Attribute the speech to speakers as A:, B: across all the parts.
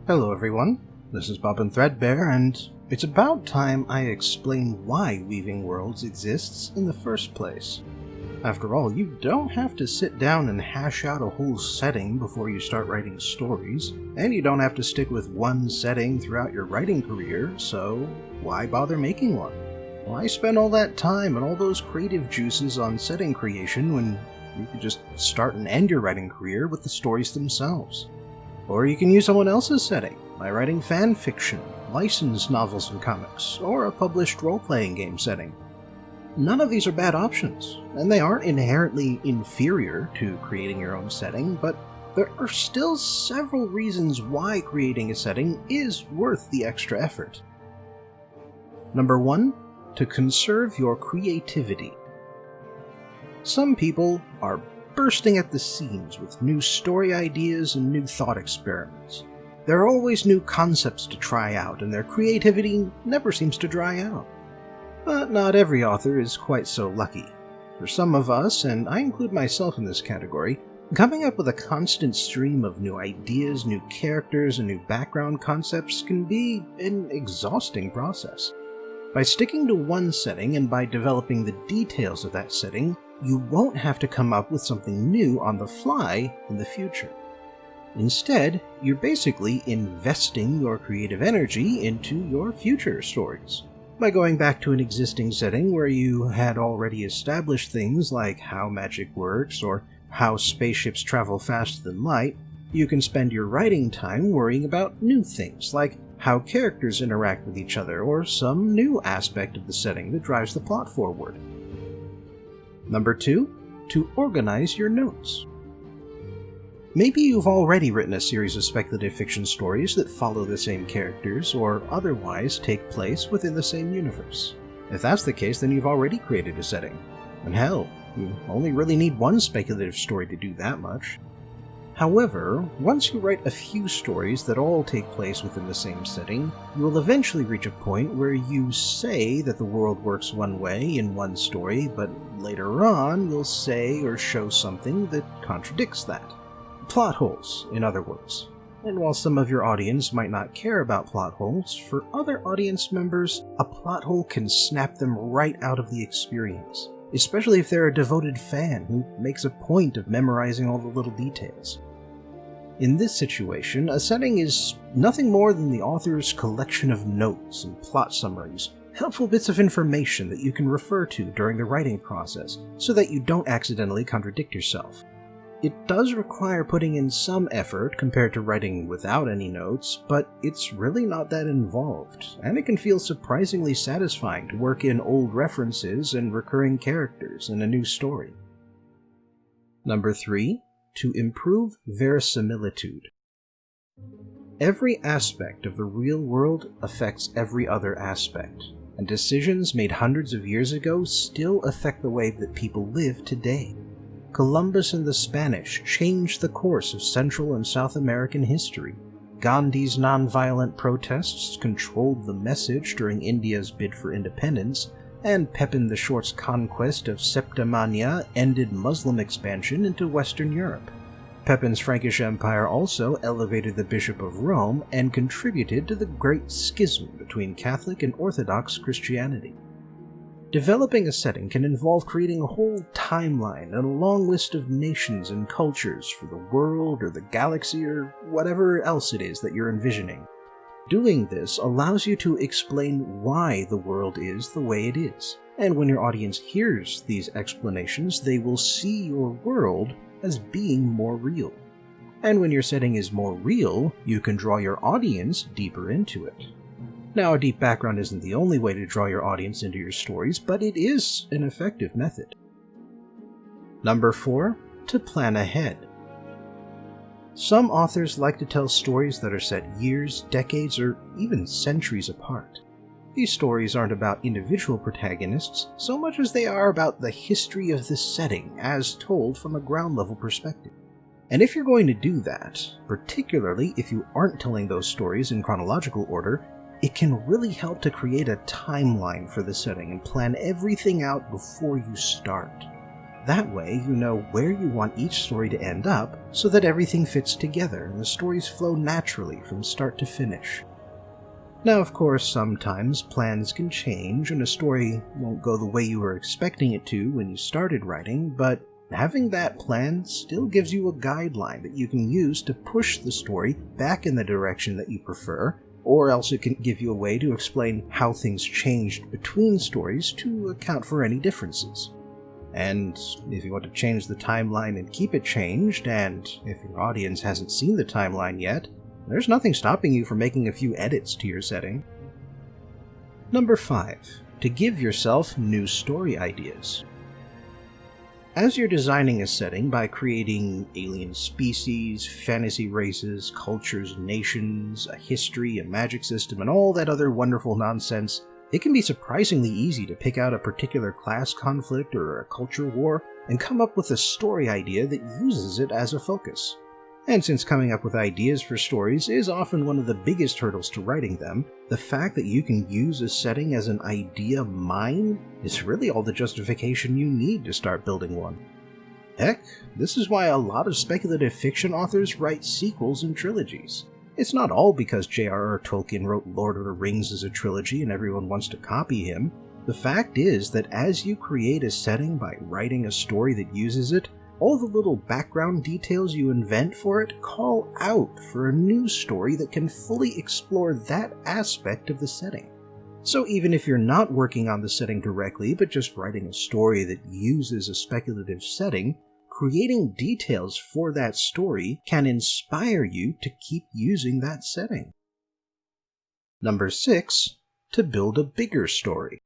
A: Hello everyone, this is Bob and Threadbare, and it's about time I explain why Weaving Worlds exists in the first place. After all, you don't have to sit down and hash out a whole setting before you start writing stories, and you don't have to stick with one setting throughout your writing career, so why bother making one? Why spend all that time and all those creative juices on setting creation when you could just start and end your writing career with the stories themselves? Or you can use someone else's setting by writing fan fiction, licensed novels and comics, or a published role-playing game setting. None of these are bad options, and they aren't inherently inferior to creating your own setting, but there are still several reasons why creating a setting is worth the extra effort. Number 1, to conserve your creativity. Some people are bursting at the seams with new story ideas and new thought experiments. There are always new concepts to try out, and their creativity never seems to dry out. But not every author is quite so lucky. For some of us, and I include myself in this category, coming up with a constant stream of new ideas, new characters, and new background concepts can be an exhausting process. By sticking to one setting and by developing the details of that setting, you won't have to come up with something new on the fly in the future. Instead, you're basically investing your creative energy into your future stories. By going back to an existing setting where you had already established things like how magic works or how spaceships travel faster than light, you can spend your writing time worrying about new things like how characters interact with each other or some new aspect of the setting that drives the plot forward. Number 2, to organize your notes. Maybe you've already written a series of speculative fiction stories that follow the same characters or otherwise take place within the same universe. If that's the case, then you've already created a setting. And hell, you only really need one speculative story to do that much. However, once you write a few stories that all take place within the same setting, you will eventually reach a point where you say that the world works one way in one story, but later on you'll say or show something that contradicts that. Plot holes, in other words. And while some of your audience might not care about plot holes, for other audience members, a plot hole can snap them right out of the experience. Especially if they're a devoted fan who makes a point of memorizing all the little details. In this situation, a setting is nothing more than the author's collection of notes and plot summaries, helpful bits of information that you can refer to during the writing process, so that you don't accidentally contradict yourself. It does require putting in some effort compared to writing without any notes, but it's really not that involved, and it can feel surprisingly satisfying to work in old references and recurring characters in a new story. Number 3, to improve verisimilitude. Every aspect of the real world affects every other aspect, and decisions made hundreds of years ago still affect the way that people live today. Columbus and the Spanish changed the course of Central and South American history. Gandhi's nonviolent protests controlled the message during India's bid for independence, and Pepin the Short's conquest of Septimania ended Muslim expansion into Western Europe. Pepin's Frankish Empire also elevated the Bishop of Rome and contributed to the Great Schism between Catholic and Orthodox Christianity. Developing a setting can involve creating a whole timeline and a long list of nations and cultures for the world or the galaxy or whatever else it is that you're envisioning. Doing this allows you to explain why the world is the way it is, and when your audience hears these explanations, they will see your world as being more real. And when your setting is more real, you can draw your audience deeper into it. Now, a deep background isn't the only way to draw your audience into your stories, but it is an effective method. Number 4, to plan ahead. Some authors like to tell stories that are set years, decades, or even centuries apart. These stories aren't about individual protagonists so much as they are about the history of the setting as told from a ground-level perspective. And if you're going to do that, particularly if you aren't telling those stories in chronological order, it can really help to create a timeline for the setting and plan everything out before you start. That way, you know where you want each story to end up so that everything fits together and the stories flow naturally from start to finish. Now, of course, sometimes plans can change and a story won't go the way you were expecting it to when you started writing, but having that plan still gives you a guideline that you can use to push the story back in the direction that you prefer, or else it can give you a way to explain how things changed between stories to account for any differences. And if you want to change the timeline and keep it changed, and if your audience hasn't seen the timeline yet, there's nothing stopping you from making a few edits to your setting. Number 5. To give yourself new story ideas. As you're designing a setting by creating alien species, fantasy races, cultures, nations, a history, a magic system, and all that other wonderful nonsense, it can be surprisingly easy to pick out a particular class conflict or a culture war and come up with a story idea that uses it as a focus. And since coming up with ideas for stories is often one of the biggest hurdles to writing them, the fact that you can use a setting as an idea mine is really all the justification you need to start building one. Heck, this is why a lot of speculative fiction authors write sequels and trilogies. It's not all because J.R.R. Tolkien wrote Lord of the Rings as a trilogy and everyone wants to copy him. The fact is that as you create a setting by writing a story that uses it, all the little background details you invent for it call out for a new story that can fully explore that aspect of the setting. So even if you're not working on the setting directly, but just writing a story that uses a speculative setting, creating details for that story can inspire you to keep using that setting. Number 6. To build a bigger story.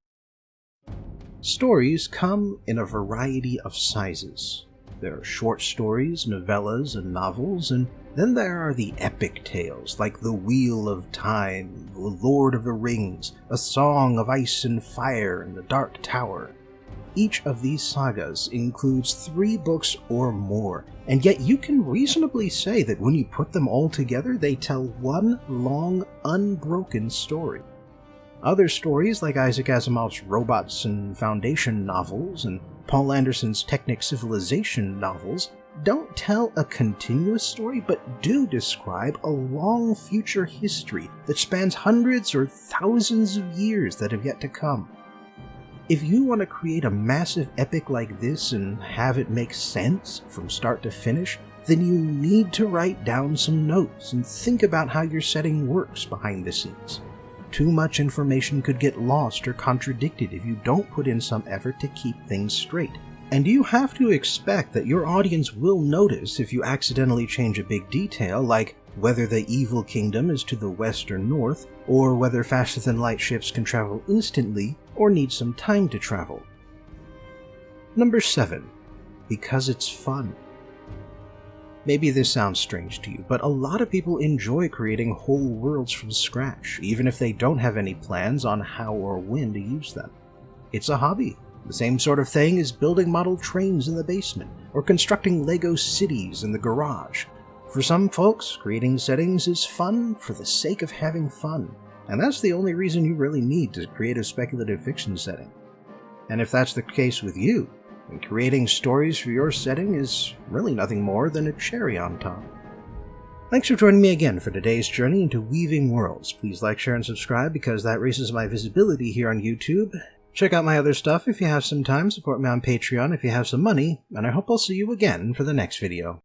A: Stories come in a variety of sizes. There are short stories, novellas, and novels, and then there are the epic tales like The Wheel of Time, The Lord of the Rings, A Song of Ice and Fire, and The Dark Tower. Each of these sagas includes 3 books or more, and yet you can reasonably say that when you put them all together, they tell one long, unbroken story. Other stories like Isaac Asimov's Robots and Foundation novels and Paul Anderson's Technic Civilization novels don't tell a continuous story, but do describe a long future history that spans hundreds or thousands of years that have yet to come. If you want to create a massive epic like this and have it make sense from start to finish, then you need to write down some notes and think about how your setting works behind the scenes. Too much information could get lost or contradicted if you don't put in some effort to keep things straight. And you have to expect that your audience will notice if you accidentally change a big detail, like whether the evil kingdom is to the west or north, or whether faster-than-light ships can travel instantly or need some time to travel. Number 7. Because it's fun. Maybe this sounds strange to you, but a lot of people enjoy creating whole worlds from scratch, even if they don't have any plans on how or when to use them. It's a hobby. The same sort of thing as building model trains in the basement, or constructing Lego cities in the garage. For some folks, creating settings is fun for the sake of having fun, and that's the only reason you really need to create a speculative fiction setting. And if that's the case with you, then creating stories for your setting is really nothing more than a cherry on top. Thanks for joining me again for today's journey into Weaving Worlds. Please like, share, and subscribe because that raises my visibility here on YouTube. Check out my other stuff if you have some time, support me on Patreon if you have some money, and I hope I'll see you again for the next video.